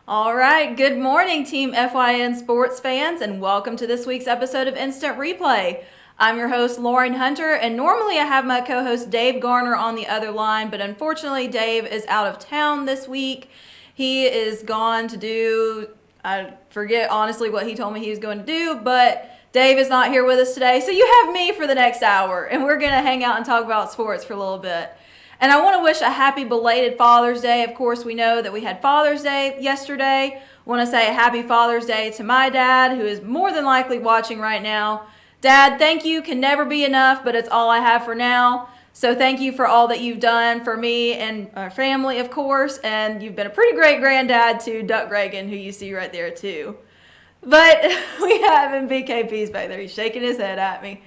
All right, good morning, Team FYN sports fans, and welcome to this week's episode of Instant Replay. I'm your host, Lauren Hunter, and normally I have my co-host Dave Garner on the other line, but unfortunately Dave is out of town this week. He is gone to do, I forget honestly what he told me he was going to do, but Dave is not here with us today, so you have me for the next hour, and we're going to hang out and talk about sports for a little bit. And I want to wish a happy belated Father's Day. Of course, we know that we had Father's Day yesterday. I want to say a happy Father's Day to my dad, who is more than likely watching right now. Dad, thank you. Can never be enough, but it's all I have for now. So thank you for all that you've done for me and our family, of course. And you've been a pretty great granddad to Duck Reagan, who you see right there, too. But we have him, BKP's back there. He's shaking his head at me.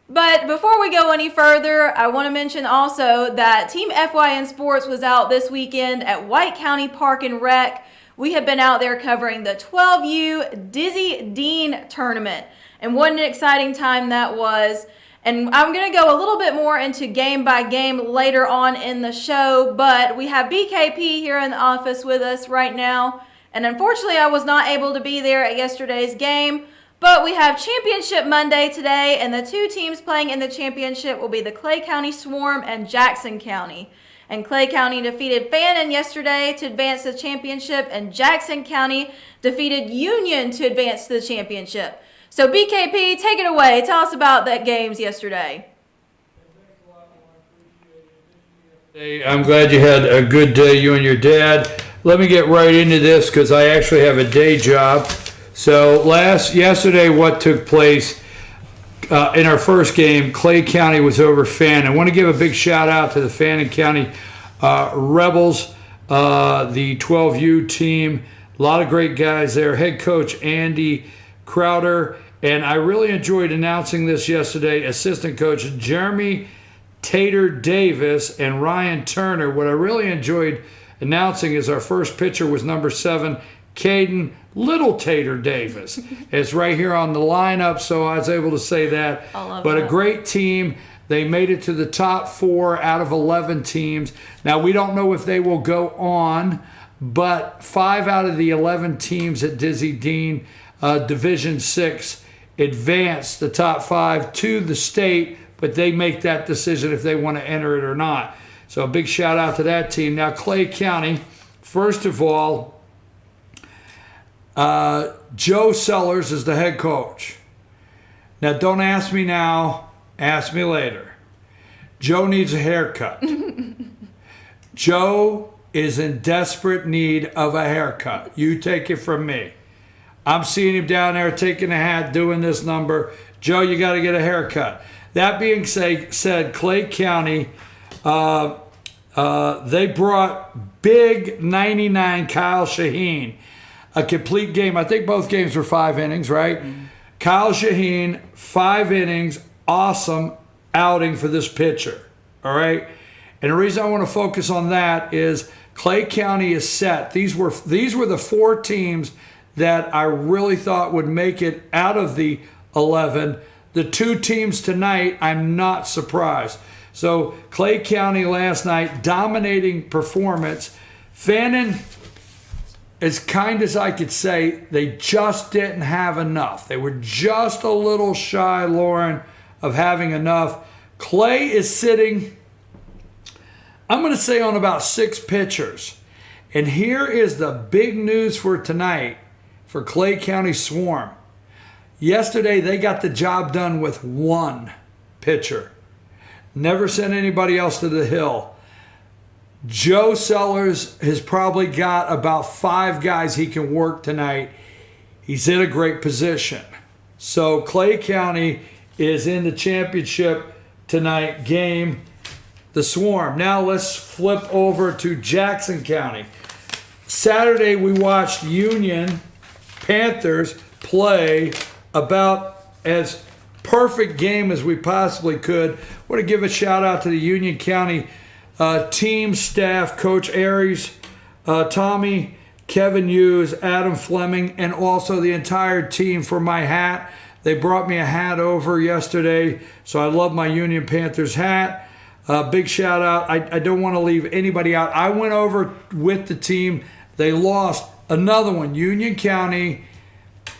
But before we go any further, I want to mention also that Team FYN Sports was out this weekend at White County Park and Rec. We have been out there covering the 12U Dizzy Dean tournament. And what an exciting time that was. And I'm going to go a little bit more into game by game later on in the show, but we have BKP here in the office with us right now. And unfortunately, I was not able to be there at yesterday's game. But we have Championship Monday today, and the two teams playing in the championship will be the Clay County Swarm and Jackson County. And Clay County defeated FYN yesterday to advance to the championship, and Jackson County defeated Union to advance to the championship. So BKP, take it away. Tell us about that games yesterday. Hey, I'm glad you had a good day, you and your dad. Let me get right into this because I actually have a day job. So yesterday what took place in our first game, Clay County was over FYN. I want to give a big shout out to the FYN County Rebels, the 12U team. A lot of great guys there. Head coach Andy Crowder. And I really enjoyed announcing this yesterday. Assistant coach Jeremy Tater Davis and Ryan Turner. What I really enjoyed announcing is our first pitcher was number 7, Caden Little Tater Davis. It's right here on the lineup, so I was able to say that. But a great team. They made it to the top 4 out of 11 teams. Now, we don't know if they will go on, but 5 out of the 11 teams at Dizzy Dean Division 6 advanced the top 5 to the state, but they make that decision if they want to enter it or not. So a big shout out to that team. Now, Clay County, first of all, Joe Sellers is the head coach. Now, don't ask me now, ask me later. Joe needs a haircut. Joe is in desperate need of a haircut. You take it from me. I'm seeing him down there taking a hat, doing this number. Joe, you got to get a haircut. That being said, Clay County, they brought big 99 Kyle Shaheen. A complete game. I think both games were 5 innings, right? Mm-hmm. Kyle Shaheen, 5 innings, awesome outing for this pitcher, all right? And the reason I want to focus on that is Clay County is set. These were the 4 teams that I really thought would make it out of the 11. The 2 teams tonight, I'm not surprised. So Clay County last night, dominating performance. Fannin, as kind as I could say, they just didn't have enough. They were just a little shy, Lauren, of having enough. Clay is sitting, I'm going to say, on about 6 pitchers. And here is the big news for tonight for Clay County Swarm. Yesterday, they got the job done with 1 pitcher. Never sent anybody else to the hill. Joe Sellers has probably got about 5 guys he can work tonight. He's in a great position. So Clay County is in the championship tonight game, the Swarm. Now let's flip over to Jackson County. Saturday we watched Union Panthers play about as perfect game as we possibly could. I want to give a shout out to the Union County team, staff, Coach Aries, Tommy, Kevin Hughes, Adam Fleming, and also the entire team for my hat. They brought me a hat over yesterday, so I love my Union Panthers hat. Big shout out. I don't want to leave anybody out. I went over with the team. They lost another one, Union County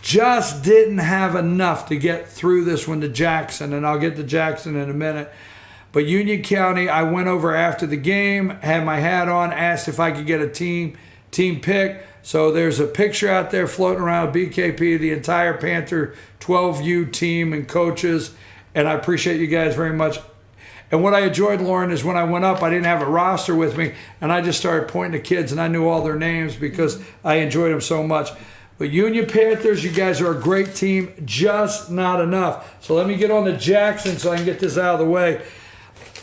just didn't have enough to get through this one to Jackson, and I'll get to Jackson in a minute. But Union County, I went over after the game, had my hat on, asked if I could get a team pick. So there's a picture out there floating around BKP, the entire Panther 12U team and coaches, and I appreciate you guys very much. And what I enjoyed, Lauren, is when I went up, I didn't have a roster with me, and I just started pointing to kids, and I knew all their names because I enjoyed them so much. But Union Panthers, you guys are a great team, just not enough. So let me get on to Jackson so I can get this out of the way.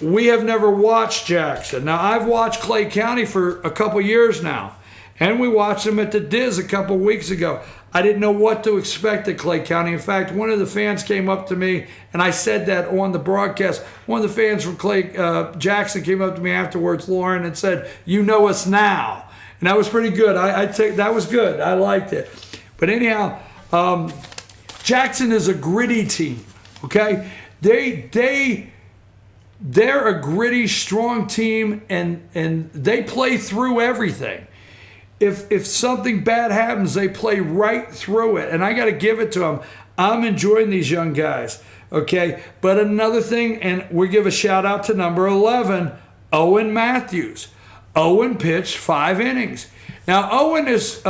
We have never watched Jackson. Now, I've watched Clay County for a couple years now, and we watched them at the Diz a couple weeks ago. I didn't know what to expect at Clay County. In fact, one of the fans came up to me, and I said that on the broadcast. One of the fans from Jackson came up to me afterwards, Lauren, and said, "You know us now." And that was pretty good. That was good. I liked it. But anyhow, Jackson is a gritty team, okay? They're a gritty, strong team, and they play through everything. If something bad happens, they play right through it, and I got to give it to them. I'm enjoying these young guys, okay? But another thing, and we give a shout out to number 11, Owen Matthews. Owen pitched 5 innings. Now, Owen is,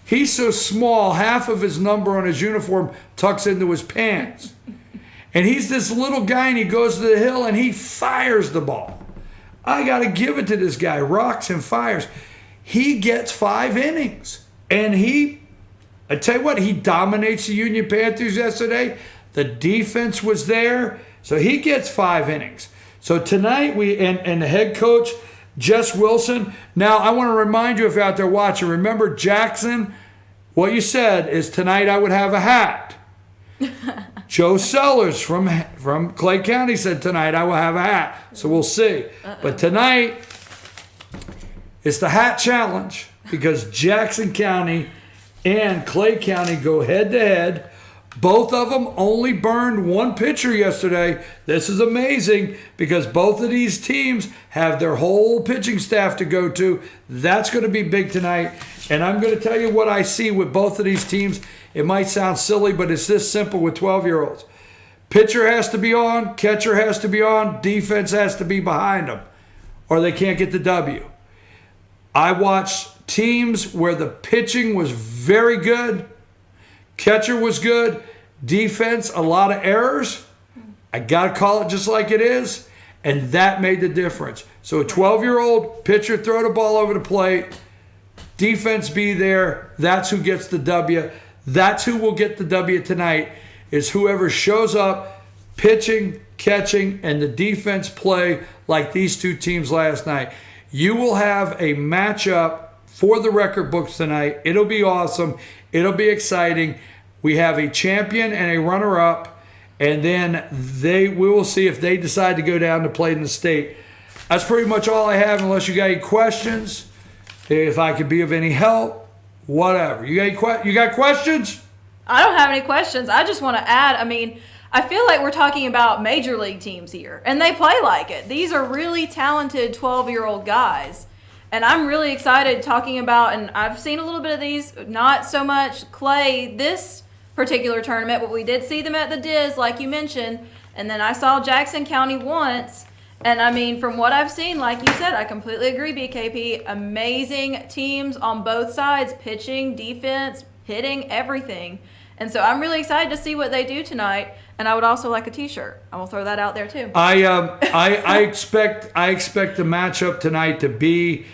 he's so small, half of his number on his uniform tucks into his pants. And he's this little guy, and he goes to the hill, and he fires the ball. I got to give it to this guy, rocks and fires. He gets 5 innings. And I tell you what, he dominates the Union Panthers yesterday. The defense was there. So he gets 5 innings. So tonight, and the head coach, Jess Wilson. Now, I want to remind you, if you're out there watching, remember Jackson, what you said is tonight I would have a hat. Joe Sellers from Clay County said tonight I will have a hat. So we'll see. But tonight, it's the hat challenge because Jackson County and Clay County go head to head. Both of them only burned 1 pitcher yesterday. This is amazing because both of these teams have their whole pitching staff to go to. That's going to be big tonight. And I'm going to tell you what I see with both of these teams. It might sound silly, but it's this simple with 12-year-olds. Pitcher has to be on, catcher has to be on, defense has to be behind them, or they can't get the W. I watched teams where the pitching was very good, catcher was good, defense, a lot of errors. I got to call it just like it is, and that made the difference. So a 12-year-old pitcher throw the ball over the plate, defense be there, that's who gets the W. That's who will get the W tonight, is whoever shows up pitching, catching, and the defense play like these two teams last night. You will have a matchup for the record books tonight. It'll be awesome. It'll be exciting. We have a champion and a runner-up, and then we will see if they decide to go down to play in the state. That's pretty much all I have, unless you got any questions, if I could be of any help. Whatever. You got questions? I don't have any questions. I just want to add, I feel like we're talking about major league teams here, and they play like it. These are really talented 12-year-old guys, and I'm really excited talking about, and I've seen a little bit of these, not so much Clay this particular tournament, but we did see them at the Diz, like you mentioned, and then I saw Jackson County once. And from what I've seen, like you said, I completely agree, BKP. Amazing teams on both sides, pitching, defense, hitting, everything. And so I'm really excited to see what they do tonight. And I would also like a T-shirt. I will throw that out there too. I expect the matchup tonight to be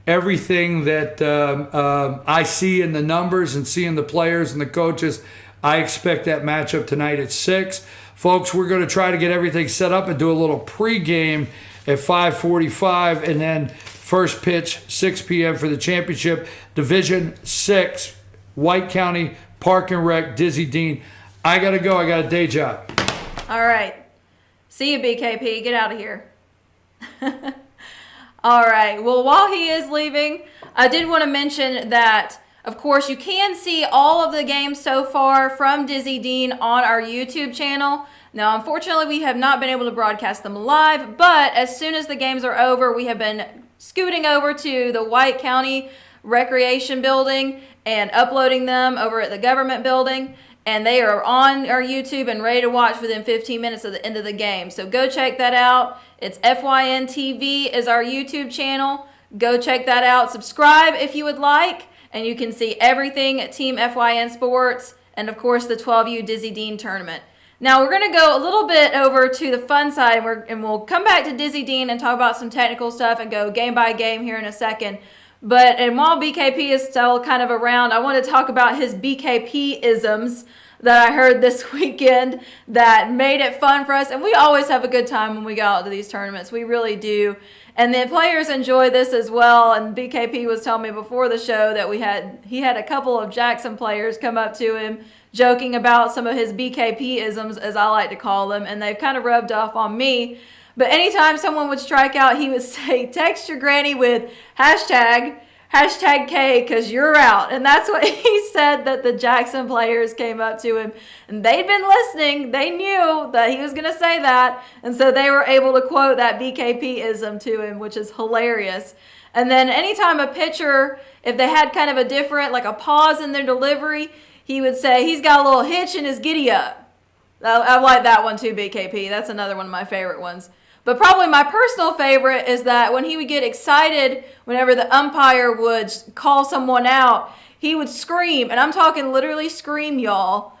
everything that I see in the numbers and seeing the players and the coaches. I expect that matchup tonight at 6. Folks, we're going to try to get everything set up and do a little pregame at 5:45, and then first pitch 6 p.m. for the championship. Division 6, White County, Park and Rec, Dizzy Dean. I got to go. I got a day job. All right. See you, BKP. Get out of here. All right. Well, while he is leaving, I did want to mention that, of course, you can see all of the games so far from Dizzy Dean on our YouTube channel. Now, unfortunately, we have not been able to broadcast them live, but as soon as the games are over, we have been scooting over to the White County recreation building and uploading them over at the government building. And they are on our YouTube and ready to watch within 15 minutes of the end of the game. So go check that out. It's FYN TV is our YouTube channel. Go check that out. Subscribe if you would like. And you can see everything at Team FYN Sports and, of course, the 12U Dizzy Dean tournament. Now, we're going to go a little bit over to the fun side, and we'll come back to Dizzy Dean and talk about some technical stuff and go game by game here in a second. And while BKP is still kind of around, I want to talk about his BKP-isms that I heard this weekend that made it fun for us. And we always have a good time when we go out to these tournaments. We really do. And the players enjoy this as well. And BKP was telling me before the show that he had a couple of Jackson players come up to him joking about some of his BKP-isms, as I like to call them, and they've kind of rubbed off on me. But anytime someone would strike out, he would say, text your granny with hashtag K because you're out. And that's what he said that the Jackson players came up to him. And they'd been listening. They knew that he was going to say that. And so they were able to quote that BKP-ism to him, which is hilarious. And then anytime a pitcher, if they had kind of a different, like a pause in their delivery, he would say, he's got a little hitch in his giddy up. I like that one too, BKP. That's another one of my favorite ones. But probably my personal favorite is that when he would get excited whenever the umpire would call someone out, he would scream, and I'm talking literally scream, y'all.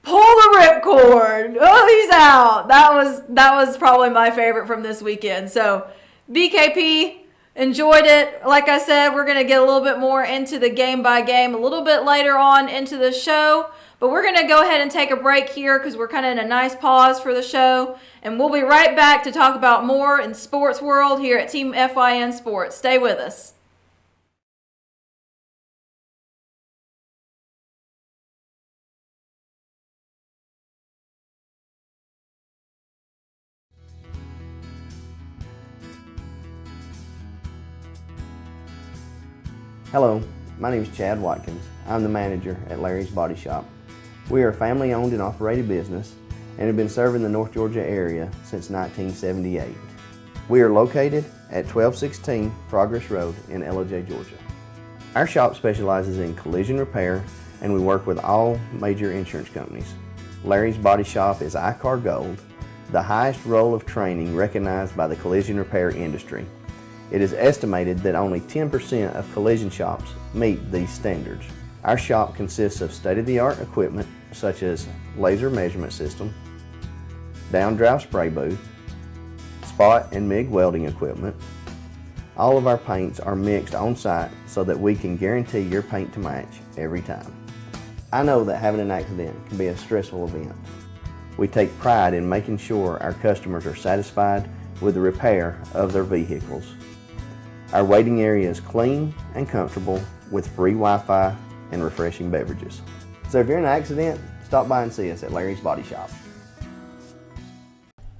Pull the ripcord. Oh, he's out. That was probably my favorite from this weekend. So BKP, enjoyed it. Like I said, we're going to get a little bit more into the game by game a little bit later on into the show. But we're going to go ahead and take a break here because we're kind of in a nice pause for the show. And we'll be right back to talk about more in sports world here at Team FYN Sports. Stay with us. Hello, my name is Chad Watkins. I'm the manager at Larry's Body Shop. We are a family-owned and operated business and have been serving the North Georgia area since 1978. We are located at 1216 Progress Road in LOJ, Georgia. Our shop specializes in collision repair and we work with all major insurance companies. Larry's Body Shop is ICAR Gold, the highest role of training recognized by the collision repair industry. It is estimated that only 10% of collision shops meet these standards. Our shop consists of state-of-the-art equipment such as laser measurement system, down-drive spray booth, spot and MIG welding equipment. All of our paints are mixed on-site so that we can guarantee your paint to match every time. I know that having an accident can be a stressful event. We take pride in making sure our customers are satisfied with the repair of their vehicles. Our waiting area is clean and comfortable with free Wi-Fi and refreshing beverages. So if you're in an accident, stop by and see us at Larry's Body Shop.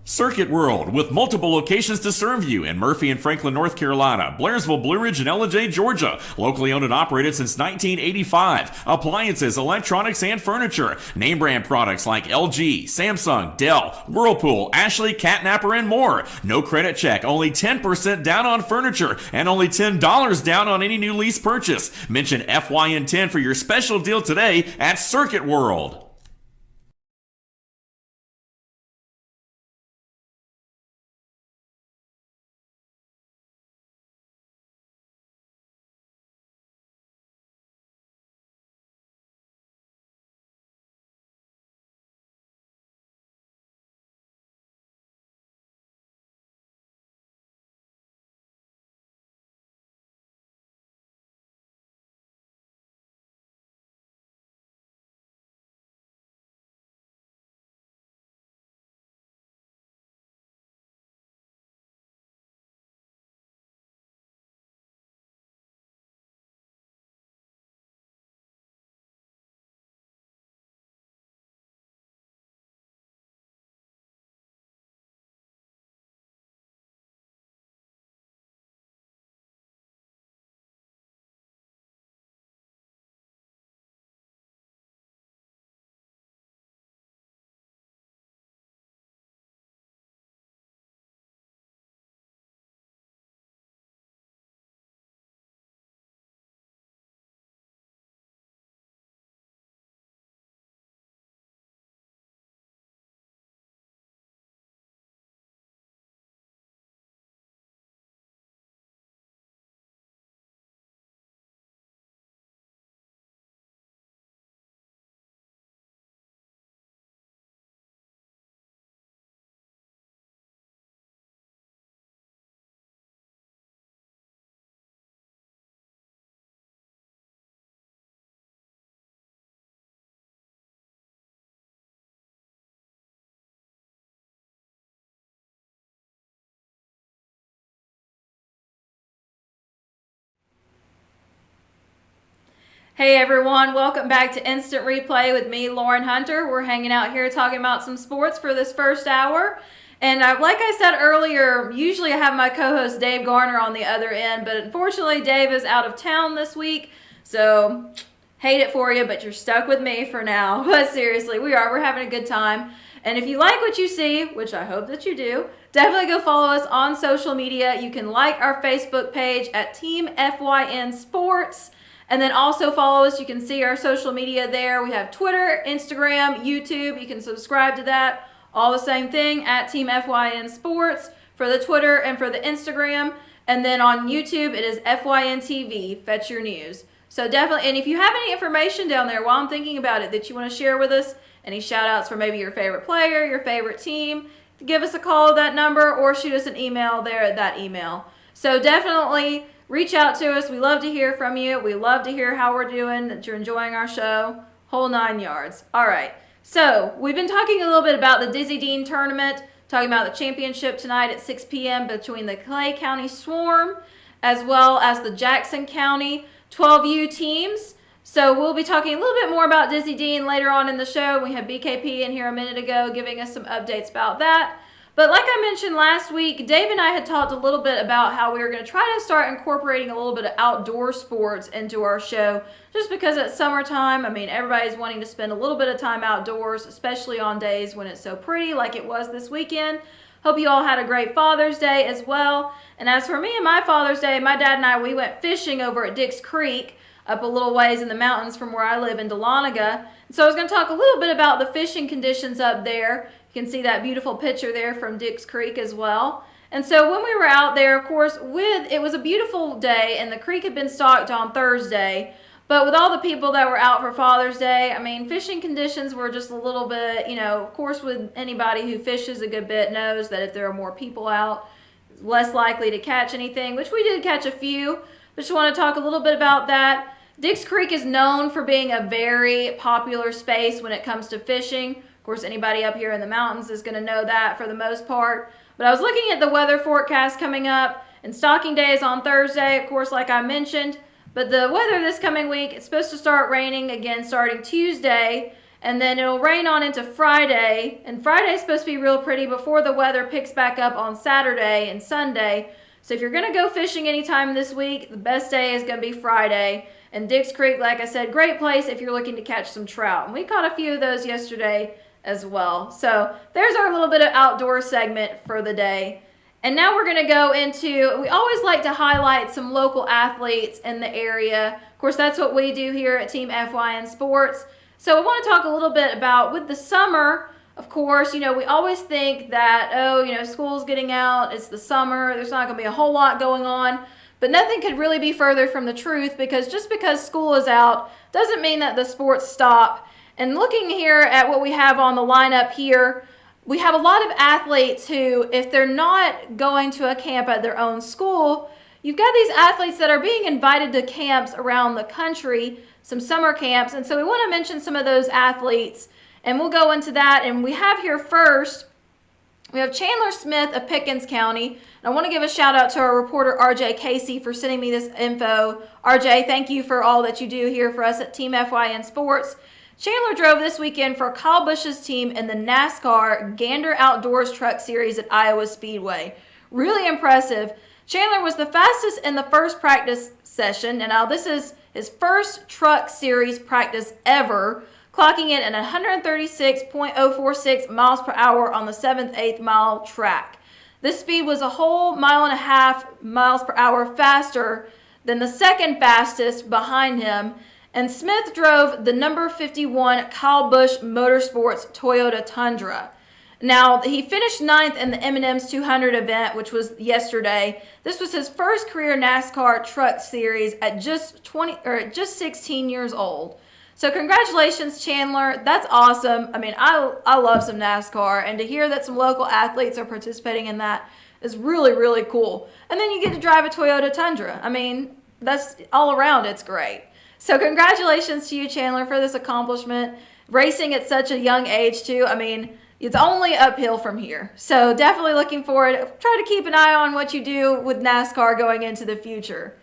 Circuit World, with multiple locations to serve you in Murphy and Franklin, North Carolina, Blairsville, Blue Ridge, and LJ, Georgia. Locally owned and operated since 1985. Appliances, electronics, and furniture. Name brand products like LG, Samsung, Dell, Whirlpool, Ashley, Catnapper, and more. No credit check, only 10% down on furniture, and only $10 down on any new lease purchase. Mention FYN10 for your special deal today at Circuit World. Hey everyone, welcome back to Instant Replay with me, Lauren Hunter. We're hanging out here talking about some sports for this first hour. And like I said earlier, usually I have my co-host Dave Garner on the other end, but unfortunately Dave is out of town this week, so hate it for you, but you're stuck with me for now. But seriously, we're having a good time. And if you like what you see, which I hope that you do, definitely go follow us on social media. You can like our Facebook page at Team FYN Sports. And then also follow us. You can see our social media there. We have Twitter, Instagram, YouTube. You can subscribe to that. All the same thing at Team FYN Sports for the Twitter and for the Instagram. And then on YouTube, it is FYN TV, Fetch Your News. So definitely, and if you have any information down there while I'm thinking about it that you want to share with us, any shout outs for maybe your favorite player, your favorite team, give us a call at that number or shoot us an email there at that email. So definitely reach out to us. We love to hear from you. We love to hear how we're doing, that you're enjoying our show. Whole 9 yards. All right. So we've been talking a little bit about the Dizzy Dean tournament, talking about the championship tonight at 6 p.m. between the Clay County Swarm as well as the Jackson County 12U teams. So we'll be talking a little bit more about Dizzy Dean later on in the show. We had BKP in here a minute ago giving us some updates about that. But like I mentioned last week, Dave and I had talked a little bit about how we were going to try to start incorporating a little bit of outdoor sports into our show, just because it's summertime. I mean, everybody's wanting to spend a little bit of time outdoors, especially on days when it's so pretty like it was this weekend. Hope you all had a great Father's Day as well. And as for me and my Father's Day, my dad and I, we went fishing over at Dix Creek, up a little ways in the mountains from where I live in Dahlonega. So I was going to talk a little bit about the fishing conditions up there. You can see that beautiful picture there from Dix Creek as well. And so when we were out there, of course, it was a beautiful day and the creek had been stocked on Thursday. But with all the people that were out for Father's Day, I mean, fishing conditions were just a little bit, of course, with anybody who fishes a good bit knows that if there are more people out, less likely to catch anything, which we did catch a few. Just want to talk a little bit about that. Dix Creek is known for being a very popular space when it comes to fishing. Of course, anybody up here in the mountains is going to know that for the most part. But I was looking at the weather forecast coming up, and stocking day is on Thursday, of course, like I mentioned. But the weather this coming week, it's supposed to start raining again starting Tuesday, and then it'll rain on into Friday. And Friday's supposed to be real pretty before the weather picks back up on Saturday and Sunday. So if you're going to go fishing anytime this week, the best day is going to be Friday. And Dix Creek, like I said, great place if you're looking to catch some trout. And we caught a few of those yesterday as well. So there's our little bit of outdoor segment for the day. And now we're going to go into, we always like to highlight some local athletes in the area. Of course, that's what we do here at Team FYN Sports. So I want to talk a little bit about with the summer, of course, we always think that, school's getting out, it's the summer, there's not going to be a whole lot going on. But nothing could really be further from the truth, because just because school is out doesn't mean that the sports stop. And looking here at what we have on the lineup here, we have a lot of athletes who, if they're not going to a camp at their own school, you've got these athletes that are being invited to camps around the country, some summer camps. And so we want to mention some of those athletes, and we'll go into that. And we have here first, we have Chandler Smith of Pickens County. And I want to give a shout out to our reporter, RJ Casey, for sending me this info. RJ, thank you for all that you do here for us at Team FYN Sports. Chandler drove this weekend for Kyle Busch's team in the NASCAR Gander Outdoors Truck Series at Iowa Speedway. Really impressive. Chandler was the fastest in the first practice session, and now this is his first truck series practice ever, clocking in at 136.046 miles per hour on the 7/8 mile track. This speed was a whole 1.5 miles per hour faster than the second fastest behind him, and Smith drove the number 51 Kyle Busch Motorsports Toyota Tundra. Now, he finished 9th in the M&M's 200 event, which was yesterday. This was his first career NASCAR Truck Series at just 16 years old. So congratulations, Chandler. That's awesome. I mean, I love some NASCAR, and to hear that some local athletes are participating in that is really, really cool. And then you get to drive a Toyota Tundra. I mean, that's all around, it's great. So congratulations to you, Chandler, for this accomplishment. Racing at such a young age, too. I mean, it's only uphill from here. So definitely looking forward. Try to keep an eye on what you do with NASCAR going into the future.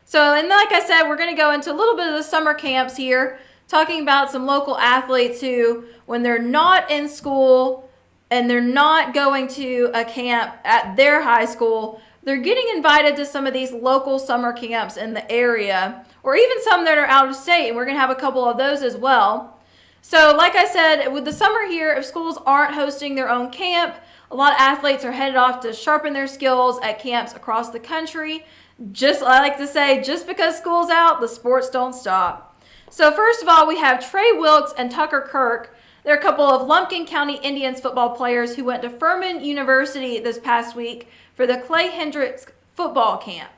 So, and like I said, we're going to go into a little bit of the summer camps here, talking about some local athletes who, when they're not in school and they're not going to a camp at their high school, they're getting invited to some of these local summer camps in the area, or even some that are out of state, and we're going to have a couple of those as well. So, like I said, with the summer here, if schools aren't hosting their own camp, a lot of athletes are headed off to sharpen their skills at camps across the country. Just, I like to say, just because school's out, the sports don't stop. So first of all, we have Trey Wilkes and Tucker Kirk. They're a couple of Lumpkin County Indians football players who went to Furman University this past week for the Clay Hendricks football camp.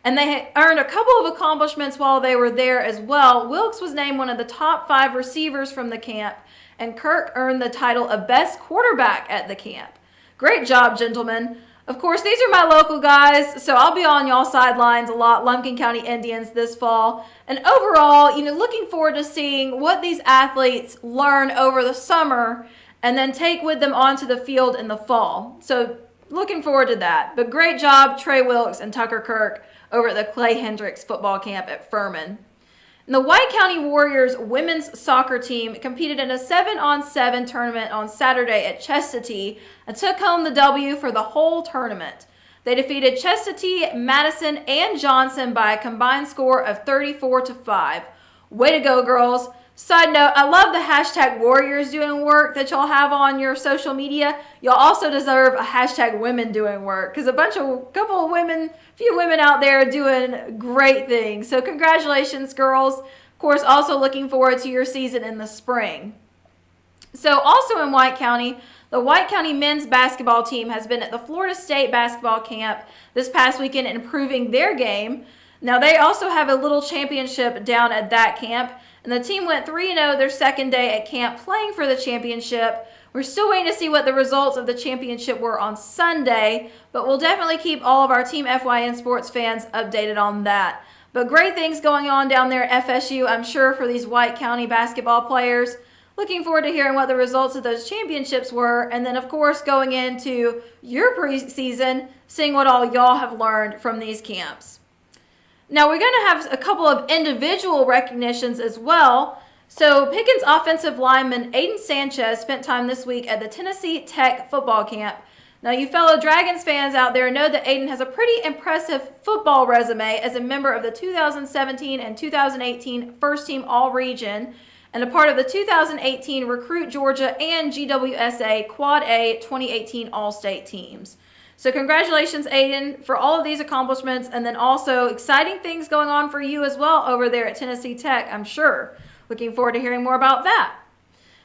And they earned a couple of accomplishments while they were there as well. Wilkes was named one of the top 5 receivers from the camp, and Kirk earned the title of best quarterback at the camp. Great job, gentlemen. Of course, these are my local guys, so I'll be on y'all sidelines a lot, Lumpkin County Indians, this fall. And overall, looking forward to seeing what these athletes learn over the summer and then take with them onto the field in the fall. So looking forward to that. But great job, Trey Wilkes and Tucker Kirk over at the Clay Hendricks football camp at Furman. And the White County Warriors women's soccer team competed in a 7-on-7 tournament on Saturday at Chestatee and took home the W for the whole tournament. They defeated Chestatee, Madison, and Johnson by a combined score of 34-5. Way to go, girls. Side note, I love the hashtag Warriors doing work that y'all have on your social media. Y'all also deserve a hashtag women doing work because few women out there doing great things. So congratulations, girls. Of course, also looking forward to your season in the spring. So also in White County, the White County men's basketball team has been at the Florida State basketball camp this past weekend improving their game. Now they also have a little championship down at that camp. And the team went 3-0 their second day at camp playing for the championship. We're still waiting to see what the results of the championship were on Sunday, but we'll definitely keep all of our Team FYN sports fans updated on that. But great things going on down there at FSU, I'm sure, for these White County basketball players. Looking forward to hearing what the results of those championships were, and then, of course, going into your preseason, seeing what all y'all have learned from these camps. Now, we're going to have a couple of individual recognitions as well. So, Pickens offensive lineman Aiden Sanchez spent time this week at the Tennessee Tech football camp. Now, you fellow Dragons fans out there know that Aiden has a pretty impressive football resume as a member of the 2017 and 2018 First Team All-Region and a part of the 2018 Recruit Georgia and GWSA Quad A 2018 All-State teams. So congratulations, Aiden, for all of these accomplishments, and then also exciting things going on for you as well over there at Tennessee Tech, I'm sure. Looking forward to hearing more about that.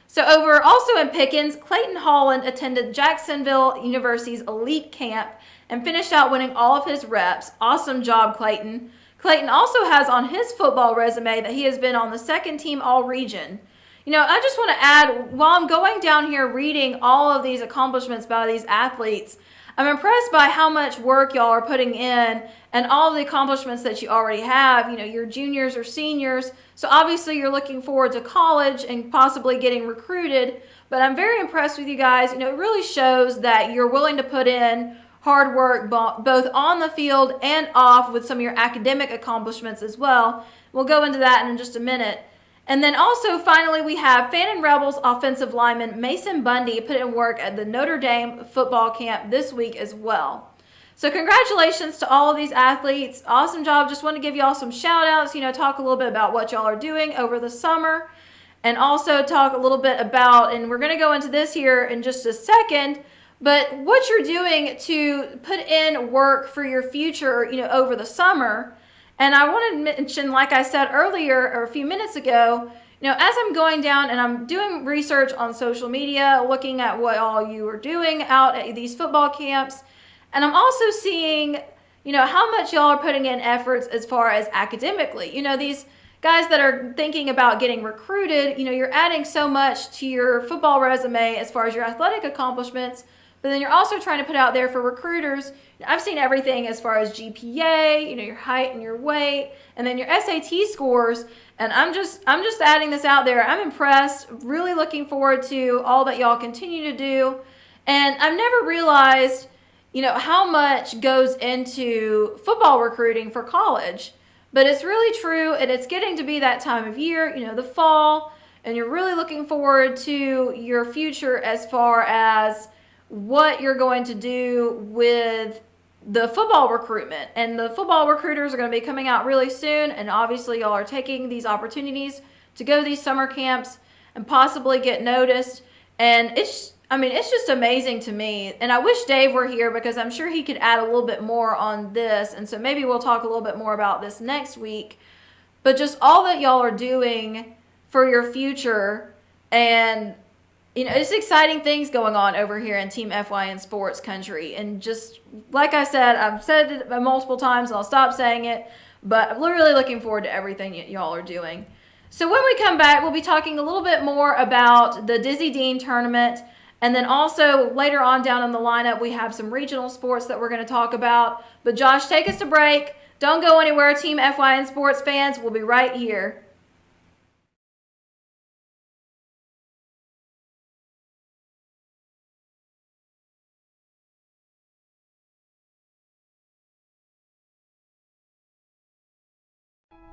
So also in Pickens, Clayton Holland attended Jacksonville University's elite camp and finished out winning all of his reps. Awesome job, Clayton. Clayton also has on his football resume that he has been on the second team all-region. I just want to add, while I'm going down here reading all of these accomplishments by these athletes, I'm impressed by how much work y'all are putting in and all the accomplishments that you already have. You're juniors or seniors, so obviously you're looking forward to college and possibly getting recruited. But I'm very impressed with you guys. It really shows that you're willing to put in hard work both on the field and off with some of your academic accomplishments as well. We'll go into that in just a minute. And then also, finally, we have Fannin Rebels offensive lineman Mason Bundy put in work at the Notre Dame football camp this week as well. So congratulations to all of these athletes. Awesome job. Just want to give y'all some shout outs, talk a little bit about what y'all are doing over the summer, and also talk a little bit about, and we're going to go into this here in just a second, but what you're doing to put in work for your future, over the summer. And I want to mention, like I said earlier or a few minutes ago, as I'm going down and I'm doing research on social media, looking at what all you are doing out at these football camps, and I'm also seeing, how much y'all are putting in efforts as far as academically. These guys that are thinking about getting recruited, you're adding so much to your football resume as far as your athletic accomplishments, but then you're also trying to put out there for recruiters. I've seen everything as far as GPA, your height and your weight, and then your SAT scores. And I'm just adding this out there. I'm impressed, really looking forward to all that y'all continue to do. And I've never realized, how much goes into football recruiting for college. But it's really true, and it's getting to be that time of year, the fall, and you're really looking forward to your future as far as what you're going to do with the football recruitment. And the football recruiters are going to be coming out really soon, and obviously y'all are taking these opportunities to go to these summer camps and possibly get noticed. And it's just amazing to me. And I wish Dave were here because I'm sure he could add a little bit more on this. And so maybe we'll talk a little bit more about this next week. But just all that y'all are doing for your future, and it's exciting things going on over here in Team FYN Sports Country. And just like I said, I've said it multiple times and I'll stop saying it, but I'm really looking forward to everything y'all are doing. So when we come back, we'll be talking a little bit more about the Dizzy Dean tournament. And then also later on down in the lineup, we have some regional sports that we're going to talk about. But Josh, take us to break. Don't go anywhere, Team FYN Sports fans. We'll be right here.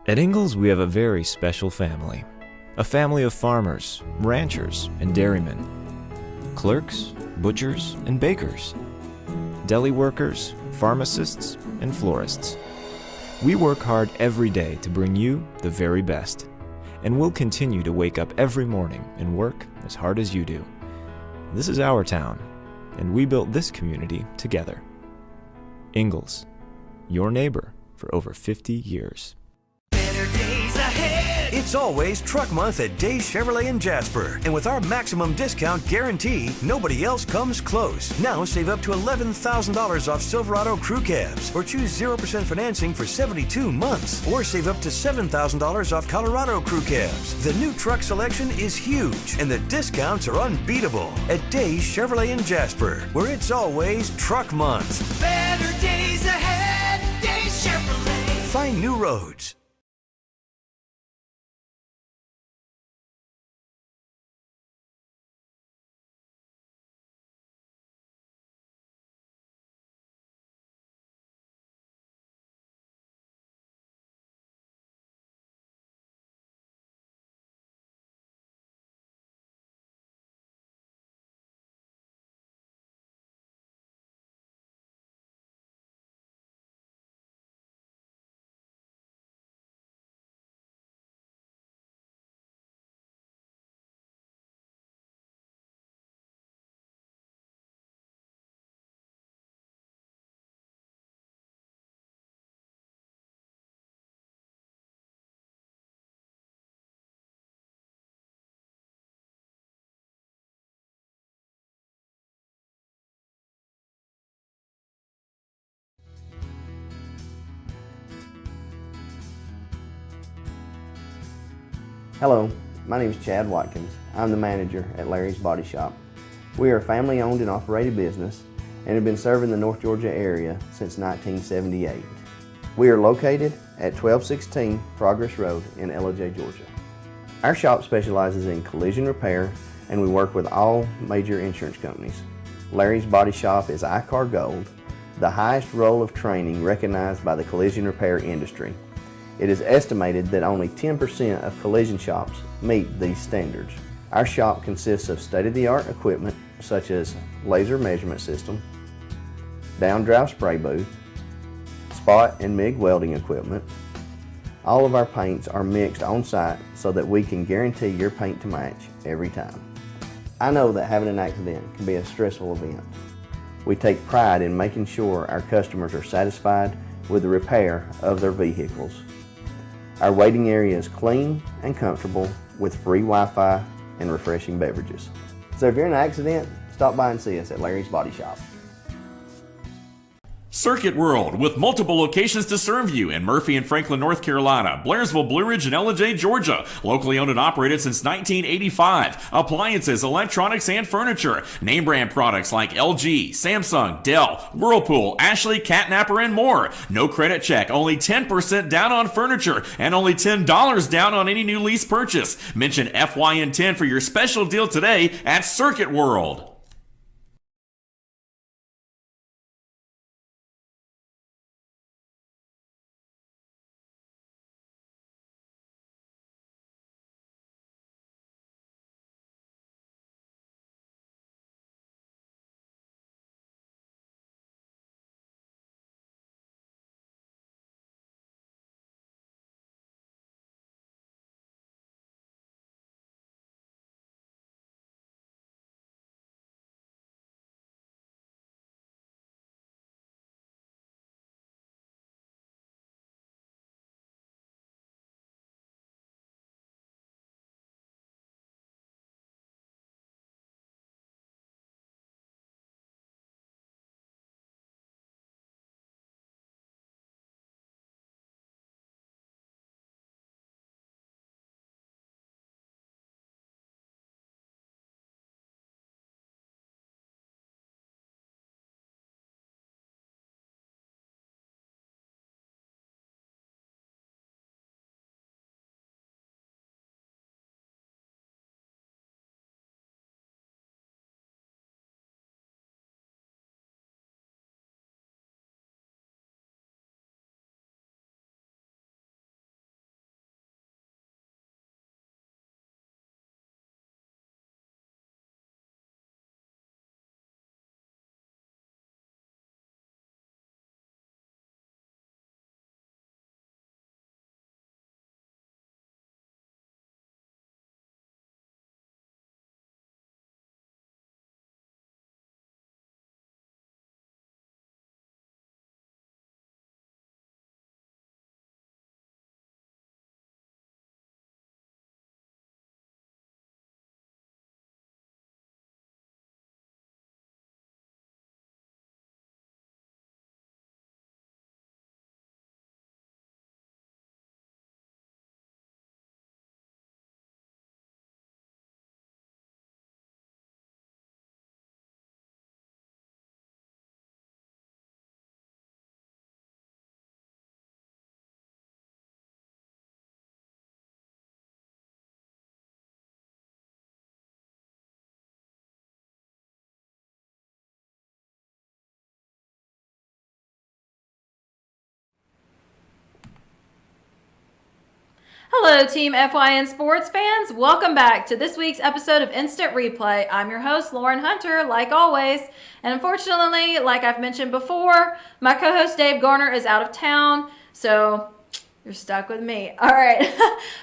At Ingalls, we have a very special family. A family of farmers, ranchers, and dairymen. Clerks, butchers, and bakers. Deli workers, pharmacists, and florists. We work hard every day to bring you the very best. And we'll continue to wake up every morning and work as hard as you do. This is our town, and we built this community together. Ingalls, your neighbor for over 50 years. It's always Truck Month at Days Chevrolet in Jasper. And with our maximum discount guarantee, nobody else comes close. Now save up to $11,000 off Silverado crew cabs, or choose 0% financing for 72 months, or save up to $7,000 off Colorado crew cabs. The new truck selection is huge, and the discounts are unbeatable at Days Chevrolet in Jasper, where it's always Truck Month. Better days ahead, Days Chevrolet. Find new roads. Hello, my name is Chad Watkins. I'm the manager at Larry's Body Shop. We are a family-owned and operated business and have been serving the North Georgia area since 1978. We are located at 1216 Progress Road in LJ, Georgia. Our shop specializes in collision repair, and we work with all major insurance companies. Larry's Body Shop is ICAR Gold, the highest role of training recognized by the collision repair industry. It is estimated that only 10% of collision shops meet these standards. Our shop consists of state-of-the-art equipment such as laser measurement system, down-drive spray booth, spot and MIG welding equipment. All of our paints are mixed on-site so that we can guarantee your paint to match every time. I know that having an accident can be a stressful event. We take pride in making sure our customers are satisfied with the repair of their vehicles. Our waiting area is clean and comfortable with free Wi-Fi and refreshing beverages. So if you're in an accident, stop by and see us at Larry's Body Shop. Circuit World, with multiple locations to serve you in Murphy and Franklin, North Carolina, Blairsville, Blue Ridge, and LJ, Georgia. Locally owned and operated since 1985. Appliances, electronics, and furniture. Name brand products like LG, Samsung, Dell, Whirlpool, Ashley, Catnapper, and more. No credit check, only 10% down on furniture, and only $10 down on any new lease purchase. Mention FYN10 for your special deal today at Circuit World. Hello, Team FYN sports fans. Welcome back to this week's episode of Instant Replay. I'm your host, Lauren Hunter, like always. And unfortunately, like I've mentioned before, my co-host Dave Garner is out of town, so you're stuck with me. All right.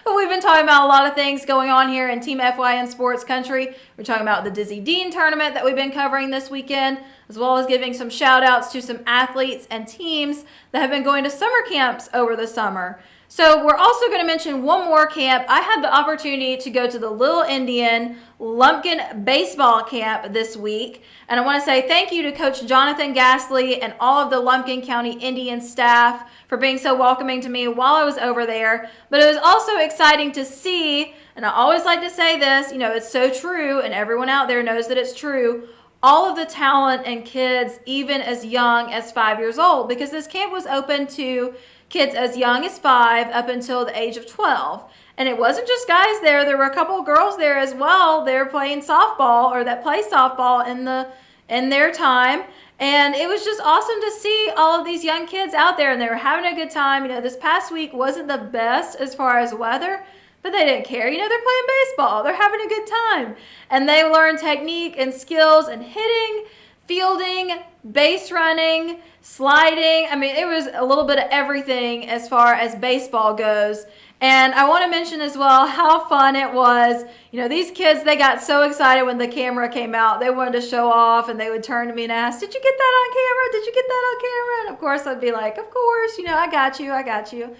But we've been talking about a lot of things going on here in Team FYN sports country. We're talking about the Dizzy Dean tournament that we've been covering this weekend, as well as giving some shout outs to some athletes and teams that have been going to summer camps over the summer. So we're also going to mention one more camp. I had the opportunity to go to the Little Indian Lumpkin baseball camp this week. And I want to say thank you to Coach Jonathan Gasly and all of the Lumpkin County Indian staff for being so welcoming to me while I was over there. But it was also exciting to see, and I always like to say this, it's so true, and everyone out there knows that it's true, all of the talent and kids even as young as 5 years old, because this camp was open to kids as young as 5 up until the age of 12. And it wasn't just guys there. There were a couple of girls there as well. They're playing softball, or that play softball in their time. And it was just awesome to see all of these young kids out there, and they were having a good time. This past week wasn't the best as far as weather, but they didn't care. They're playing baseball. They're having a good time. And they learned technique and skills and hitting, fielding, base running, sliding. It was a little bit of everything as far as baseball goes. And I want to mention as well how fun it was. These kids, they got so excited when the camera came out. They wanted to show off, and they would turn to me and ask, "Did you get that on camera? Did you get that on camera?" And of course, I'd be like, "Of course, I got you."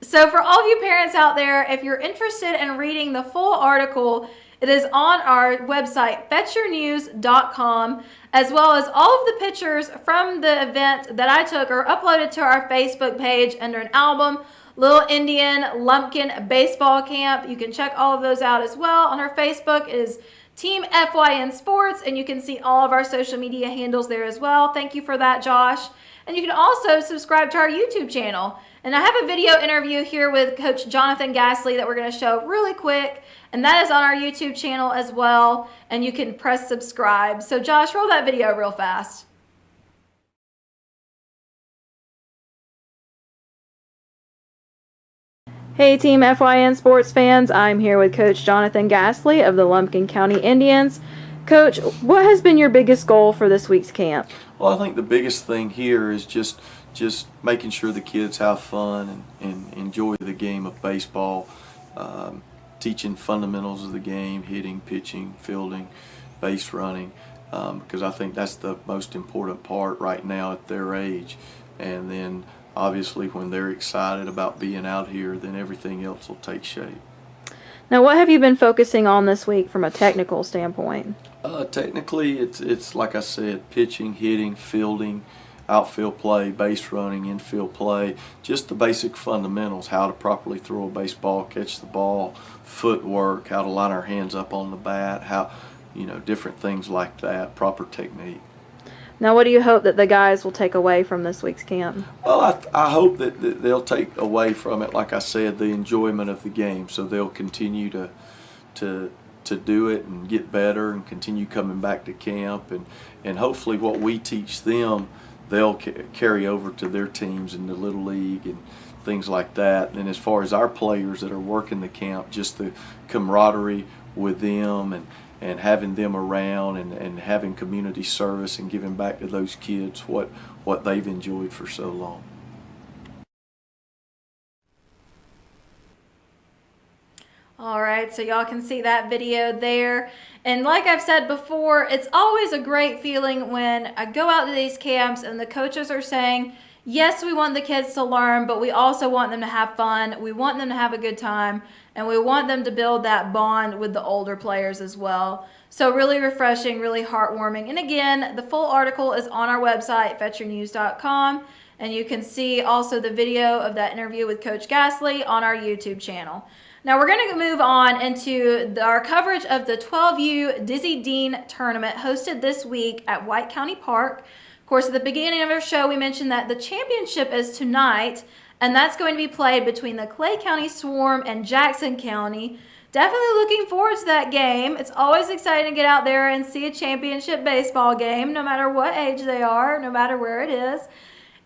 So for all of you parents out there, if you're interested in reading the full article, it is on our website, fetchyournews.com, as well as all of the pictures from the event that I took are uploaded to our Facebook page under an album, Little Indian Lumpkin Baseball Camp. You can check all of those out as well. On our Facebook is Team FYN Sports, and you can see all of our social media handles there as well. Thank you for that, Josh. And you can also subscribe to our YouTube channel. And I have a video interview here with Coach Jonathan Gasly that we're going to show really quick. And that is on our YouTube channel as well. And you can press subscribe. So Josh, roll that video real fast. Hey Team FYN sports fans, I'm here with Coach Jonathan Gasly of the Lumpkin County Indians. Coach, what has been your biggest goal for this week's camp? Well, I think the biggest thing here is just making sure the kids have fun and enjoy the game of baseball, teaching fundamentals of the game, hitting, pitching, fielding, base running, because I think that's the most important part right now at their age. And then obviously when they're excited about being out here, then everything else will take shape. Now, what have you been focusing on this week from a technical standpoint? Technically, it's like I said, pitching, hitting, fielding, outfield play, base running, infield play, just the basic fundamentals, how to properly throw a baseball, catch the ball, footwork, how to line our hands up on the bat, how, different things like that, proper technique. Now, what do you hope that the guys will take away from this week's camp? Well, I hope that they'll take away from it, like I said, the enjoyment of the game, so they'll continue to do it and get better and continue coming back to camp, and hopefully what we teach them, they'll carry over to their teams in the Little League and things like that. And as far as our players that are working the camp, just the camaraderie with them and having them around and having community service and giving back to those kids what they've enjoyed for so long. All right, so y'all can see that video there. And like I've said before, it's always a great feeling when I go out to these camps and the coaches are saying, yes, we want the kids to learn, but we also want them to have fun. We want them to have a good time, and we want them to build that bond with the older players as well. So really refreshing, really heartwarming. And again, the full article is on our website, fetchyournews.com, and you can see also the video of that interview with Coach Gasly on our YouTube channel. Now we're going to move on into our coverage of the 12U Dizzy Dean tournament hosted this week at White County Park. Of course, at the beginning of our show, we mentioned that the championship is tonight, and that's going to be played between the Clay County Swarm and Jackson County. Definitely looking forward to that game. It's always exciting to get out there and see a championship baseball game, no matter what age they are, no matter where it is.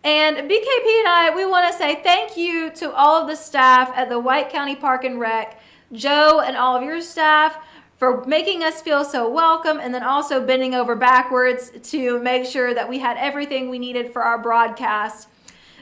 And BKP and I, we want to say thank you to all of the staff at the White County Park and Rec, Joe and all of your staff, for making us feel so welcome, and then also bending over backwards to make sure that we had everything we needed for our broadcast.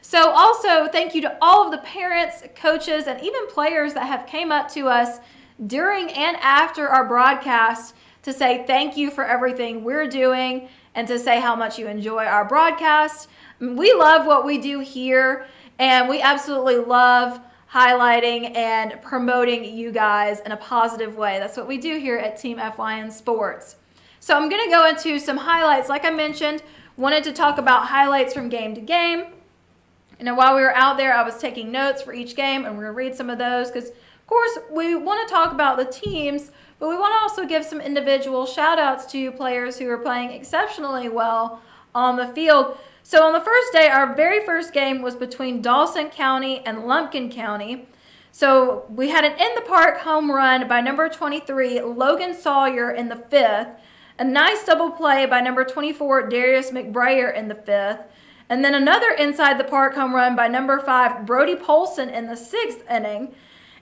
So also thank you to all of the parents, coaches, and even players that have came up to us during and after our broadcast to say thank you for everything we're doing and to say how much you enjoy our broadcast. We love what we do here, and we absolutely love highlighting and promoting you guys in a positive way. That's what we do here at Team FYN Sports. So I'm going to go into some highlights. Like I mentioned, wanted to talk about highlights from game to game. While we were out there, I was taking notes for each game, and we're going to read some of those because, of course, we want to talk about the teams, but we want to also give some individual shout-outs to players who are playing exceptionally well on the field. So on the first day, our very first game was between Dawson County and Lumpkin County. So we had an in-the-park home run by number 23, Logan Sawyer, in the 5th. A nice double play by number 24, Darius McBrayer, in the 5th. And then another inside-the-park home run by number 5, Brody Polson, in the 6th inning.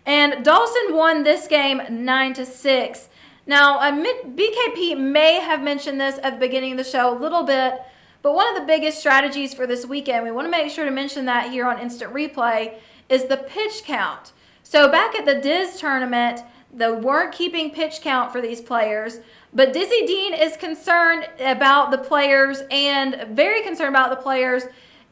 And Dawson won this game 9-6. Now, BKP may have mentioned this at the beginning of the show a little bit, but one of the biggest strategies for this weekend, we want to make sure to mention that here on Instant Replay, is the pitch count. So back at the Diz tournament, they weren't keeping pitch count for these players, but Dizzy Dean is concerned about the players and very concerned about the players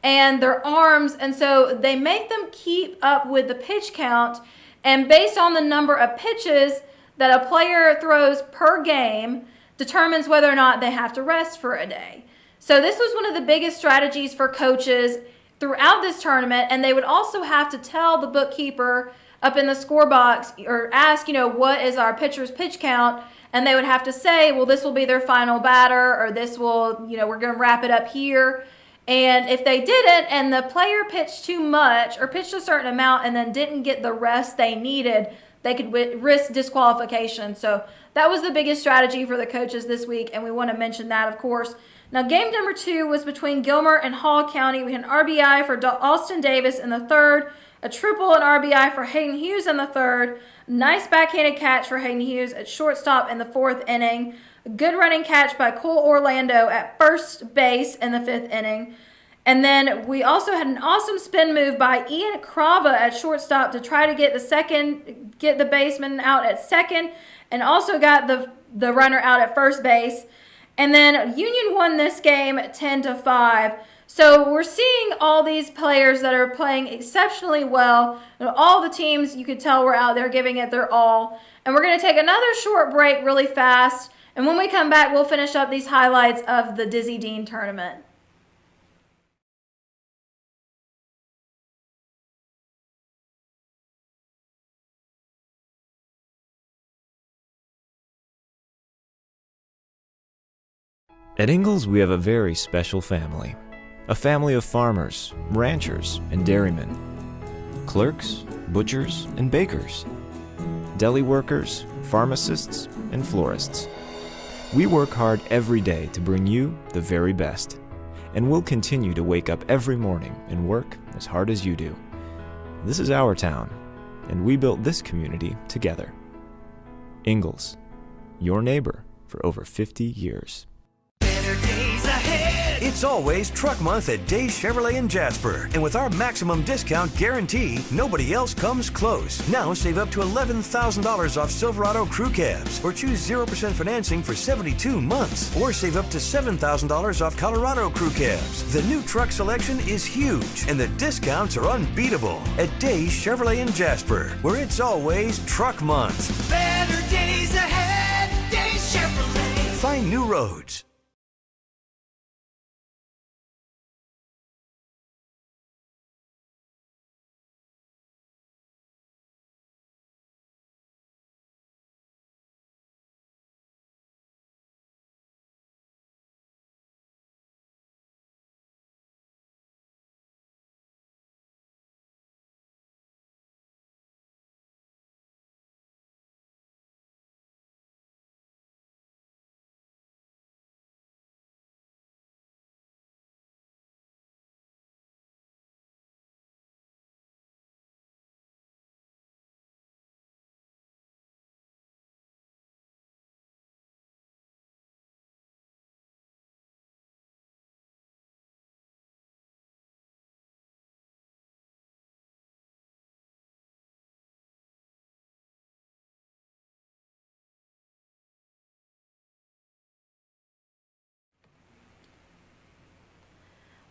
and their arms, and so they make them keep up with the pitch count, and based on the number of pitches that a player throws per game determines whether or not they have to rest for a day. So this was one of the biggest strategies for coaches throughout this tournament, and they would also have to tell the bookkeeper up in the score box or ask, what is our pitcher's pitch count? And they would have to say, well, this will be their final batter, or this will, we're going to wrap it up here. And if they didn't and the player pitched too much or pitched a certain amount and then didn't get the rest they needed, they could risk disqualification. So that was the biggest strategy for the coaches this week, and we want to mention that, of course. Now, game number 2 was between Gilmer and Hall County. We had an RBI for Austin Davis in the 3rd, a triple and RBI for Hayden Hughes in the 3rd, nice backhanded catch for Hayden Hughes at shortstop in the 4th inning, a good running catch by Cole Orlando at first base in the 5th inning. And then we also had an awesome spin move by Ian Crava at shortstop to try to get the baseman out at second, and also got the runner out at first base. And then Union won this game 10-5. So we're seeing all these players that are playing exceptionally well. All the teams, you could tell, were out there giving it their all. And we're going to take another short break really fast. And when we come back, we'll finish up these highlights of the Dizzy Dean tournament. At Ingalls, we have a very special family. A family of farmers, ranchers, and dairymen. Clerks, butchers, and bakers. Deli workers, pharmacists, and florists. We work hard every day to bring you the very best. And we'll continue to wake up every morning and work as hard as you do. This is our town, and we built this community together. Ingalls, your neighbor for over 50 years. Better days ahead. It's always Truck Month at Day Chevrolet in Jasper. And with our maximum discount guarantee, nobody else comes close. Now save up to $11,000 off Silverado crew cabs, or choose 0% financing for 72 months, or save up to $7,000 off Colorado crew cabs. The new truck selection is huge, and the discounts are unbeatable at Day Chevrolet in Jasper, where it's always Truck Month. Better days ahead. Day Chevrolet. Find new roads.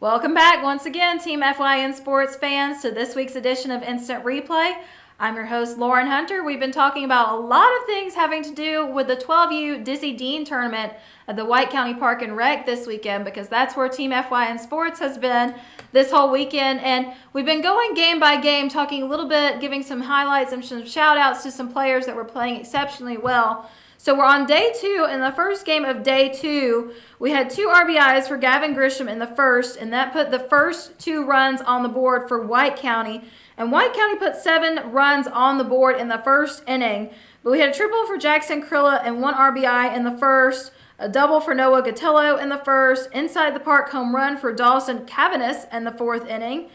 Welcome back once again, Team FYN sports fans, to this week's edition of Instant Replay. I'm your host, Lauren Hunter. We've been talking about a lot of things having to do with the 12U Dizzy Dean tournament at the White County Park and Rec this weekend, because that's where Team FYN Sports has been this whole weekend. And we've been going game by game, talking a little bit, giving some highlights and some shout outs to some players that were playing exceptionally well. So we're on day 2. In the first game of day 2, we had 2 RBIs for Gavin Grisham in the first, and that put the first 2 runs on the board for White County. And White County put 7 runs on the board in the first inning. But we had a triple for Jackson Krilla and 1 RBI in the first, a double for Noah Gatillo in the first, inside the park home run for Dawson Cavanis in the 4th inning,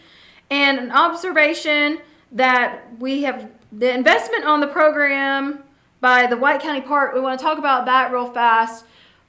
and an observation that we have the investment on the program by the White County Park. We want to talk about that real fast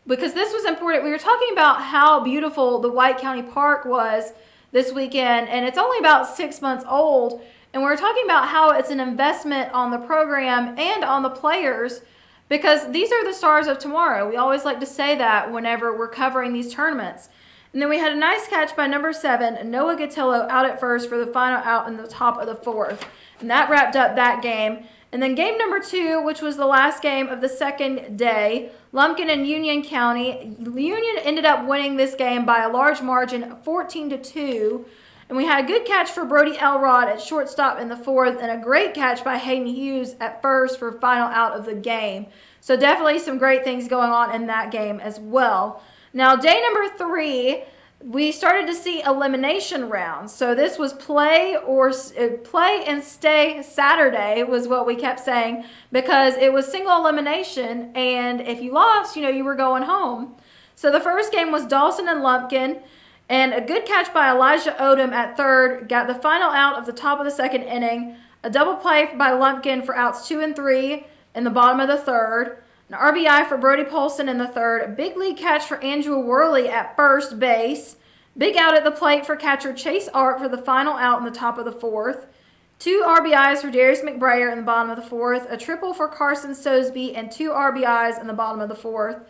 because this was important. We were talking about how beautiful the White County Park was this weekend, and it's only about 6 months old, and we're talking about how it's an investment on the program and on the players because these are the stars of tomorrow. We always like to say that whenever we're covering these tournaments. And then we had a nice catch by number 7, Noah Gatillo, out at first for the final out in the top of the 4th, and that wrapped up that game. And then game number 2, which was the last game of the second day, Lumpkin and Union County. Union ended up winning this game by a large margin, 14-2. And we had a good catch for Brody Elrod at shortstop in the 4th, and a great catch by Hayden Hughes at first for final out of the game. So definitely some great things going on in that game as well. Now, day number 3, we started to see elimination rounds. So this was play and stay Saturday was what we kept saying because it was single elimination, and if you lost, you were going home. So the first game was Dawson and Lumpkin, and a good catch by Elijah Odom at third got the final out of the top of the second inning. A double play by Lumpkin for outs 2 and 3 in the bottom of the third. An RBI for Brody Polson in the third. A big league catch for Andrew Worley at first base. Big out at the plate for catcher Chase Art for the final out in the top of the 4th. 2 RBIs for Darius McBrayer in the bottom of the 4th. A triple for Carson Sosby and 2 RBIs in the bottom of the 4th.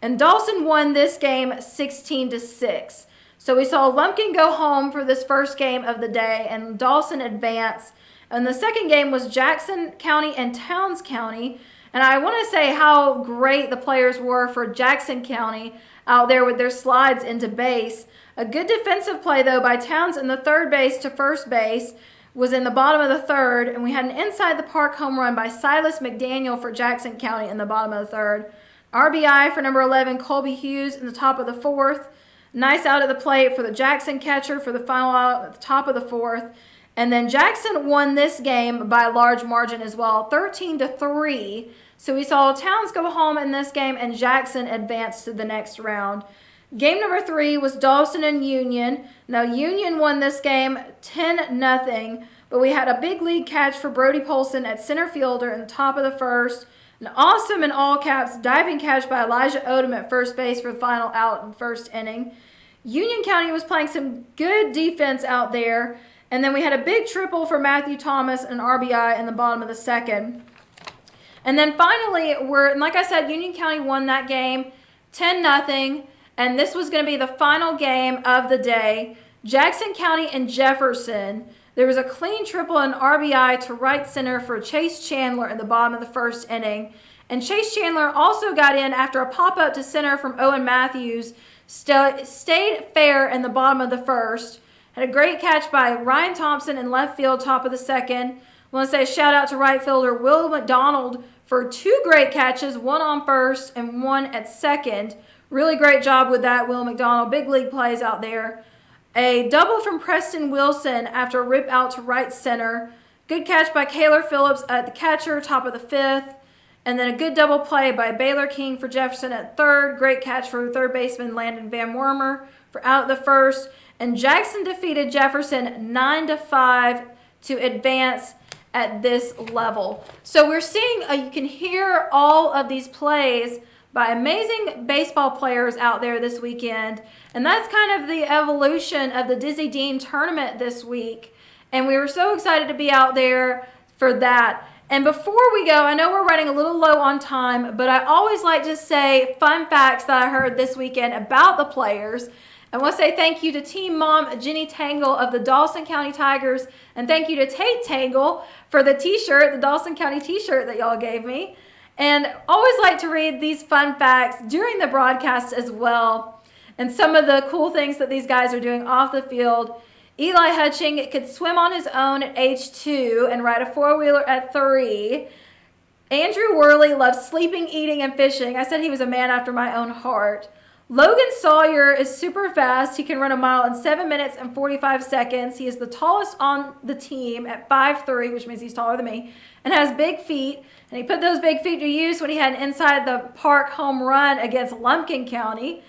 And Dawson won this game 16-6. So we saw Lumpkin go home for this first game of the day and Dawson advance. And the second game was Jackson County and Towns County. And I want to say how great the players were for Jackson County out there with their slides into base. A good defensive play, though, by Towns in the third base to first base was in the bottom of the third. And we had an inside the park home run by Silas McDaniel for Jackson County in the bottom of the third. RBI for number 11, Colby Hughes, in the top of the 4th. Nice out at the plate for the Jackson catcher for the final out at the top of the 4th. And then Jackson won this game by a large margin as well, 13-3. So we saw Towns go home in this game and Jackson advance to the next round. Game number 3 was Dawson and Union. Now Union won this game 10-0, but we had a big league catch for Brody Polson at center fielder in the top of the first. An awesome, in all caps, diving catch by Elijah Odom at first base for the final out in the first inning. Union County was playing some good defense out there. And then we had a big triple for Matthew Thomas and an RBI in the bottom of the second. And then finally, like I said, Union County won that game 10-0. And this was going to be the final game of the day. Jackson County and Jefferson. There was a clean triple and RBI to right center for Chase Chandler in the bottom of the first inning. And Chase Chandler also got in after a pop-up to center from Owen Matthews. Stayed fair in the bottom of the first. Had a great catch by Ryan Thompson in left field, top of the second. I want to say a shout out to right fielder Will McDonald for 2 great catches, 1 on first and 1 at second. Really great job with that, Will McDonald. Big league plays out there. A double from Preston Wilson after a rip out to right center. Good catch by Kaylor Phillips at the catcher, top of the 5th. And then a good double play by Baylor King for Jefferson at third. Great catch for third baseman Landon Van Wormer for out of the first. And Jackson defeated Jefferson 9-5 to advance at this level. So we're seeing, you can hear all of these plays by amazing baseball players out there this weekend. And that's kind of the evolution of the Dizzy Dean tournament this week. And we were so excited to be out there for that. And before we go, I know we're running a little low on time, but I always like to say fun facts that I heard this weekend about the players. I want to say thank you to Team Mom Jenny Tangle of the Dawson County Tigers, and thank you to Tate Tangle for the t-shirt, the Dawson County t-shirt that y'all gave me. And always like to read these fun facts during the broadcast as well, and some of the cool things that these guys are doing off the field. Eli Hutching could swim on his own at age 2 and ride a four-wheeler at 3. Andrew Worley loves sleeping, eating, and fishing. I said he was a man after my own heart. Logan Sawyer is super fast. He can run a mile in 7 minutes and 45 seconds. He is the tallest on the team at 5'3", which means he's taller than me, and has big feet. And he put those big feet to use when he had an inside the park home run against Lumpkin County.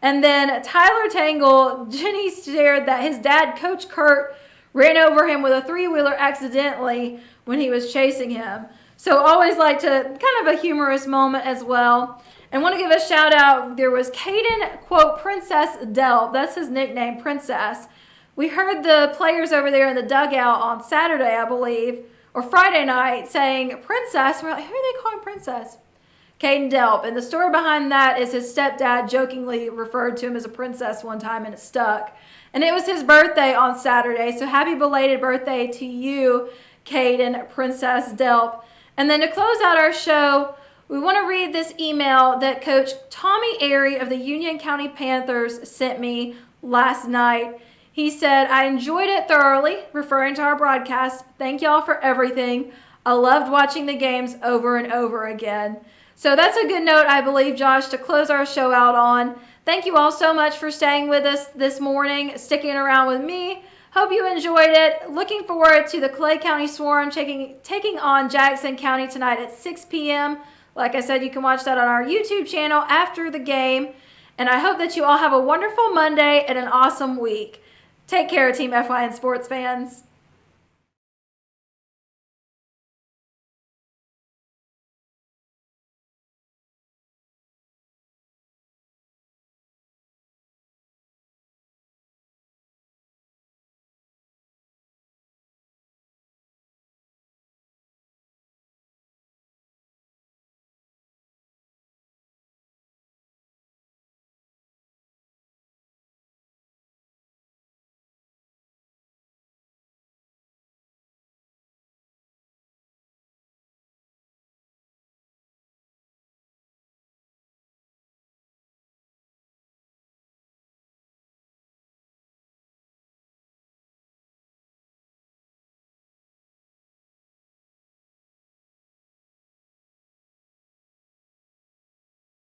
And then Tyler Tangle, Jenny shared that his dad, Coach Kurt, ran over him with a three-wheeler accidentally when he was chasing him. So always like to, kind of a humorous moment as well. And want to give a shout out, there was Caden, quote, Princess Delp. That's his nickname, Princess. We heard the players over there in the dugout on Saturday, I believe, or Friday night, saying Princess. We're like, who are they calling Princess? Caden Delp. And the story behind that is his stepdad jokingly referred to him as a princess one time, and it stuck. And it was his birthday on Saturday, so happy belated birthday to you, Caden, Princess Delp. And then to close out our show, we want to read this email that Coach Tommy Airy of the Union County Panthers sent me last night. He said, I enjoyed it thoroughly, referring to our broadcast. Thank y'all for everything. I loved watching the games over and over again. So that's a good note, I believe, Josh, to close our show out on. Thank you all so much for staying with us this morning, sticking around with me. Hope you enjoyed it. Looking forward to the Clay County Swarm taking on Jackson County tonight at 6 p.m. Like I said, you can watch that on our YouTube channel after the game. And I hope that you all have a wonderful Monday and an awesome week. Take care, Team FYN sports fans.